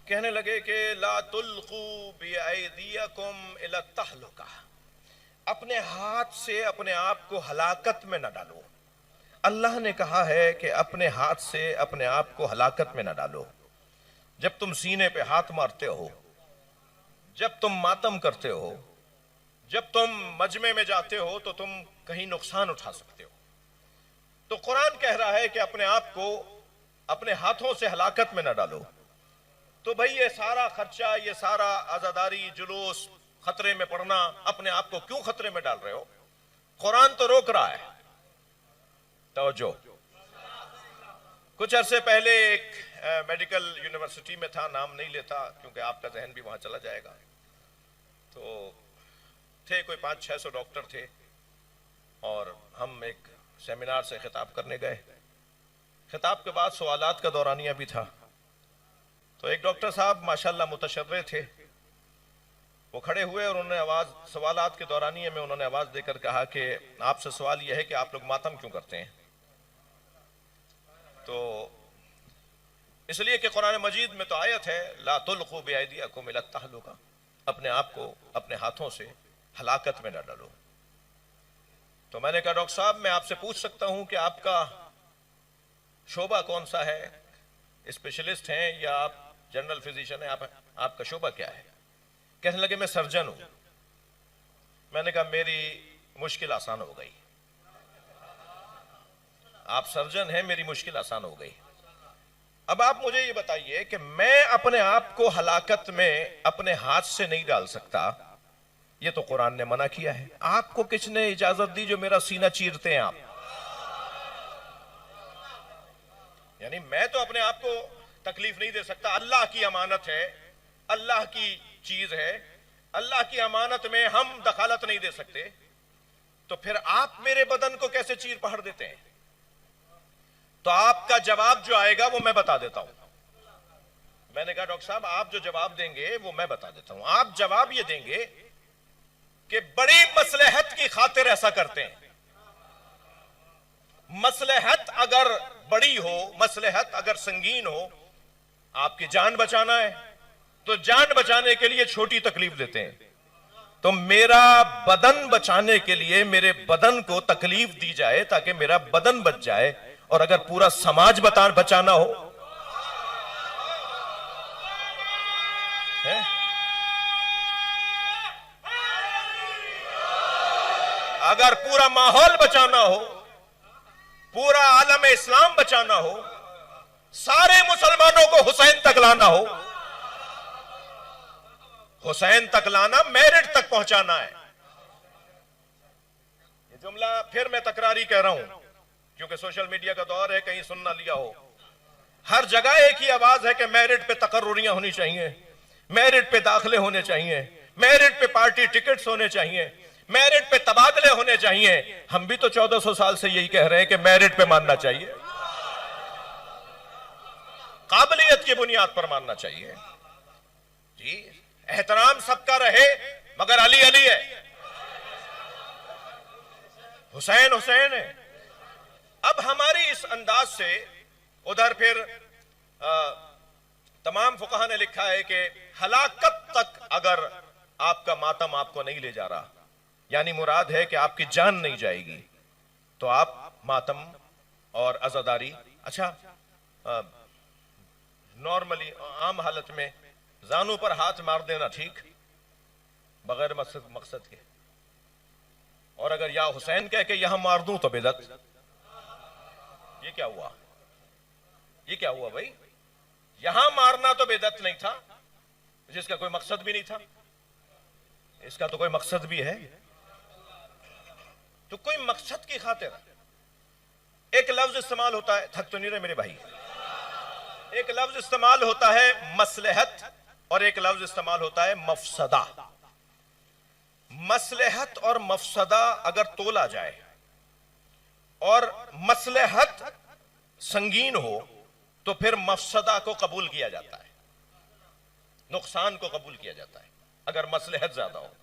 کہنے لگے کہ لا تلقوا بأیدیکم الی التہلکہ، اپنے ہاتھ سے اپنے آپ کو ہلاکت میں نہ ڈالو۔ اللہ نے کہا ہے کہ اپنے ہاتھ سے اپنے آپ کو ہلاکت میں نہ ڈالو۔ جب تم سینے پہ ہاتھ مارتے ہو، جب تم ماتم کرتے ہو، جب تم مجمع میں جاتے ہو تو تم کہیں نقصان اٹھا سکتے ہو۔ تو قرآن کہہ رہا ہے کہ اپنے آپ کو اپنے ہاتھوں سے ہلاکت میں نہ ڈالو۔ تو بھئی یہ سارا خرچہ، یہ سارا عزاداری، جلوس، خطرے میں پڑنا، اپنے آپ کو کیوں خطرے میں ڈال رہے ہو؟ قرآن تو روک رہا ہے۔ توجہ، کچھ عرصے پہلے ایک میڈیکل یونیورسٹی میں تھا، نام نہیں لیتا کیونکہ آپ کا ذہن بھی وہاں چلا جائے گا۔ تو تھے کوئی 500-600 ڈاکٹر تھے، اور ہم ایک سیمینار سے خطاب کرنے گئے۔ خطاب کے بعد سوالات کا دورانیہ بھی تھا۔ تو ایک ڈاکٹر صاحب ماشاءاللہ متشرع تھے، وہ کھڑے ہوئے اور انہوں نے سوالات کے دورانیے میں انہوں نے آواز دے کر کہا کہ آپ سے سوال یہ ہے کہ آپ لوگ ماتم کیوں کرتے ہیں؟ تو اس لیے کہ قرآن مجید میں تو آیت ہے لا تلقوا بأیدیکم الی التہلکہ، اپنے آپ کو اپنے ہاتھوں سے ہلاکت میں نہ ڈالو۔ تو میں نے کہا ڈاکٹر صاحب میں آپ سے پوچھ سکتا ہوں کہ آپ کا شعبہ کون سا ہے؟ اسپیشلسٹ ہیں یا آپ جنرل فزیشین ہیں؟ آپ کا شعبہ کیا ہے؟ کہنے لگے میں سرجن ہوں۔ میں نے کہا میری مشکل آسان ہو گئی، آپ سرجن ہیں، میری مشکل آسان ہو گئی۔ اب آپ مجھے یہ بتائیے کہ میں اپنے آپ کو ہلاکت میں اپنے ہاتھ سے نہیں ڈال سکتا، یہ تو قرآن نے منع کیا ہے۔ آپ کو کس نے اجازت دی جو میرا سینہ چیرتے ہیں آپ؟ یعنی میں تو اپنے آپ کو تکلیف نہیں دے سکتا، اللہ کی امانت ہے، اللہ کی چیز ہے، اللہ کی امانت میں ہم دخالت نہیں دے سکتے، تو پھر آپ میرے بدن کو کیسے چیر پہاڑ دیتے ہیں؟ تو آپ کا جواب جو آئے گا وہ میں بتا دیتا ہوں۔ میں نے کہا ڈاکٹر صاحب آپ جو جواب دیں گے وہ میں بتا دیتا ہوں۔ آپ جواب یہ دیں گے کہ بڑی مصلحت کی خاطر ایسا کرتے ہیں۔ مصلحت اگر بڑی ہو، مصلحت اگر سنگین ہو، آپ کی جان بچانا ہے تو جان بچانے کے لیے چھوٹی تکلیف دیتے ہیں۔ تو میرا بدن بچانے کے لیے میرے بدن کو تکلیف دی جائے تاکہ میرا بدن بچ جائے، اور اگر پورا سماج بچانا ہو، اگر پورا ماحول بچانا ہو، پورا عالم اسلام بچانا ہو، سارے مسلمانوں کو حسین تک لانا ہو، حسین تک لانا میرٹ تک پہنچانا ہے۔ یہ جملہ پھر میں تکراری کہہ رہا ہوں کیونکہ سوشل میڈیا کا دور ہے، کہیں سن نہ لیا ہو۔ ہر جگہ ایک ہی آواز ہے کہ میرٹ پہ تقرریاں ہونی چاہیے، میرٹ پہ داخلے ہونے چاہیے، میرٹ پہ پارٹی ٹکٹس ہونے چاہیے، میرٹ پہ تبادلے ہونے چاہیے۔ ہم بھی تو 1400 سال سے یہی کہہ رہے ہیں کہ میرٹ پہ ماننا چاہیے، قابلیت کی بنیاد پر ماننا چاہیے۔ جی احترام سب کا رہے مگر علی علی ہے، حسین حسین ہے۔ اب ہماری اس انداز سے ادھر پھر تمام فقہاء نے لکھا ہے کہ ہلاکت تک اگر آپ کا ماتم آپ کو نہیں لے جا رہا، یعنی مراد ہے کہ آپ کی جان نہیں جائے گی، تو آپ ماتم اور عزاداری، اچھا نارملی عام حالت میں زانوں پر ہاتھ مار دینا ٹھیک، بغیر مقصد کے، اور اگر یا حسین کہہ کے یہاں مار دوں تو بدعت۔ یہ کیا ہوا؟ یہ کیا ہوا بھائی؟ یہاں مارنا تو بدعت نہیں تھا، جس کا کوئی مقصد بھی نہیں تھا، اس کا تو کوئی مقصد بھی ہے، تو کوئی مقصد کی خاطر ایک لفظ استعمال ہوتا ہے، تھک تو نہیں رہے میرے بھائی، ایک لفظ استعمال ہوتا ہے مصلحت اور ایک لفظ استعمال ہوتا ہے مفسدہ۔ مصلحت اور مفسدہ اگر تولا جائے اور مصلحت سنگین ہو تو پھر مفسدہ کو قبول کیا جاتا ہے، نقصان کو قبول کیا جاتا ہے اگر مصلحت زیادہ ہو،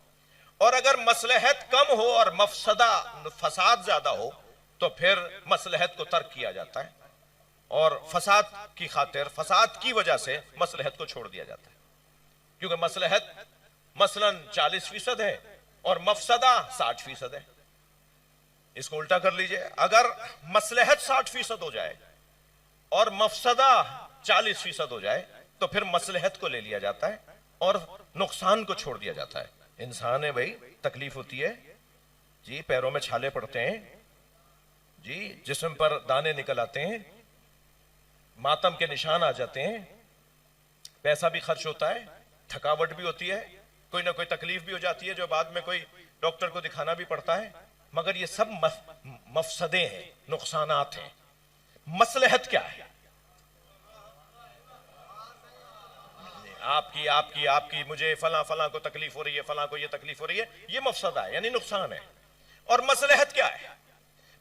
اور اگر مصلحت کم ہو اور مفسدہ فساد زیادہ ہو تو پھر مصلحت کو ترک کیا جاتا ہے۔ اور فساد کی خاطر، فساد کی وجہ سے مصلحت کو چھوڑ دیا جاتا ہے، کیونکہ مصلحت مثلا 40% ہے اور مفسدہ 60% ہے۔ اس کو الٹا کر لیجئے، اگر مصلحت 60% ہو جائے اور مفسدہ 40% ہو جائے تو پھر مصلحت کو لے لیا جاتا ہے اور نقصان کو چھوڑ دیا جاتا ہے۔ انسان ہے بھائی، تکلیف ہوتی ہے جی، پیروں میں چھالے پڑتے ہیں جی، جسم پر دانے نکل آتے ہیں، ماتم کے نشان آ جاتے ہیں، پیسہ بھی خرچ ہوتا ہے، تھکاوٹ بھی ہوتی ہے، کوئی نہ کوئی تکلیف بھی ہو جاتی ہے جو بعد میں کوئی ڈاکٹر کو دکھانا بھی پڑتا ہے، مگر یہ سب مفسدے ہیں، نقصانات ہیں۔ مصلحت کیا ہے؟ آپ کی مجھے فلاں کو تکلیف ہو رہی ہے، فلاں کو یہ تکلیف ہو رہی ہے، یہ مفسدہ ہے یعنی نقصان ہے۔ اور مصلحت کیا ہے؟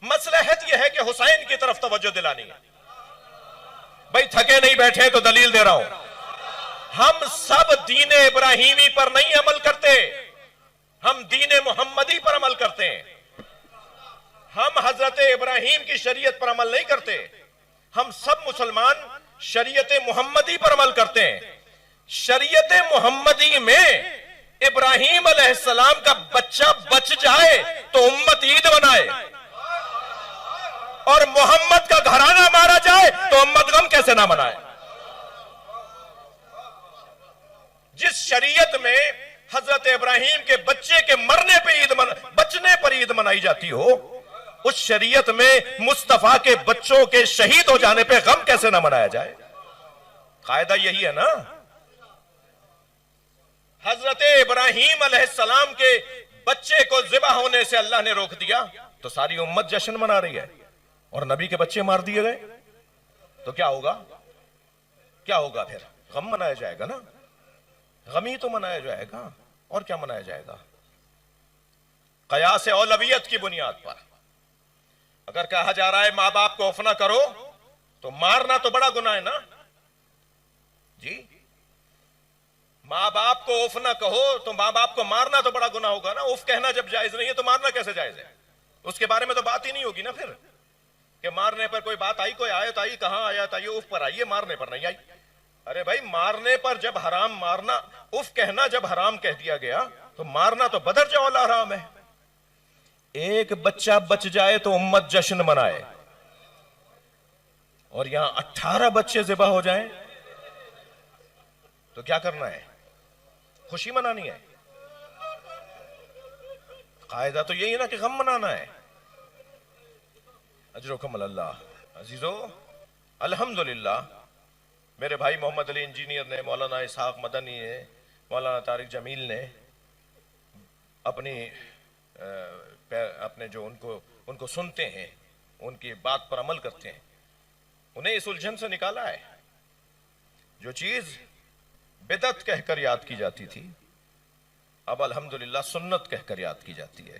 مصلحت یہ ہے کہ حسین کی طرف توجہ دلانی ہے۔ بھائی تھکے نہیں بیٹھے تو دلیل دے رہا ہوں، ہم سب دین ابراہیمی پر نہیں عمل کرتے، ہم دین محمدی پر عمل کرتے ہیں۔ ہم حضرت ابراہیم کی شریعت پر عمل نہیں کرتے، ہم سب مسلمان شریعت محمدی پر عمل کرتے ہیں۔ شریعت محمدی میں ابراہیم علیہ السلام کا بچہ بچ جائے تو امت عید منائے، اور محمد کا گھرانہ مارا جائے تو امت غم کیسے نہ منائے؟ جس شریعت میں حضرت ابراہیم کے بچے کے مرنے پہ بچنے پر عید منائی جاتی ہو، اس شریعت میں مصطفیٰ کے بچوں کے شہید ہو جانے پہ غم کیسے نہ منایا جائے؟ قاعدہ یہی ہے نا۔ حضرت ابراہیم علیہ السلام کے بچے کو ذبح ہونے سے اللہ نے روک دیا تو ساری امت جشن منا رہی ہے، اور نبی کے بچے مار دیے گئے تو کیا ہوگا؟ کیا ہوگا پھر؟ غم منایا جائے گا نا، غمی تو منایا جائے گا، اور کیا منایا جائے گا؟ قیاس اولویت کی بنیاد پر اگر کہا جا رہا ہے ماں باپ کو اف نہ کرو تو مارنا تو بڑا گناہ ہے نا جی، ماں باپ کو اف نہ کہو تو ماں باپ کو مارنا تو بڑا گناہ ہوگا نا۔ اف کہنا جب جائز نہیں ہے تو مارنا کیسے جائز ہے؟ اس کے بارے میں تو بات ہی نہیں ہوگی نا پھر، کہ مارنے پر کوئی بات آئی، کوئی آیت آئی، کہاں آیت آئی؟ اف پر آئی ہے، مارنے پر نہیں آئی۔ ارے بھائی مارنے پر جب حرام، مارنا اف کہنا جب حرام کہہ دیا گیا تو مارنا تو بدرجہ اولا حرام ہے۔ ایک بچہ بچ جائے تو امت جشن منائے، اور یہاں 18 بچے ذبح ہو جائیں تو کیا کرنا ہے؟ خوشی منانی ہے؟ قاعدہ تو یہی ہے نا کہ غم منانا ہے۔ اجرکم اللہ۔ عزیزو، الحمدللہ میرے بھائی محمد علی انجینئر نے، مولانا اسحاق مدنی نے، مولانا طارق جمیل نے اپنے جو ان کو سنتے ہیں، ان کی بات پر عمل کرتے ہیں، انہیں اس الجھن سے نکالا ہے۔ جو چیز بدعت کہہ کر یاد کی جاتی تھی اب الحمدللہ سنت کہہ کر یاد کی جاتی ہے۔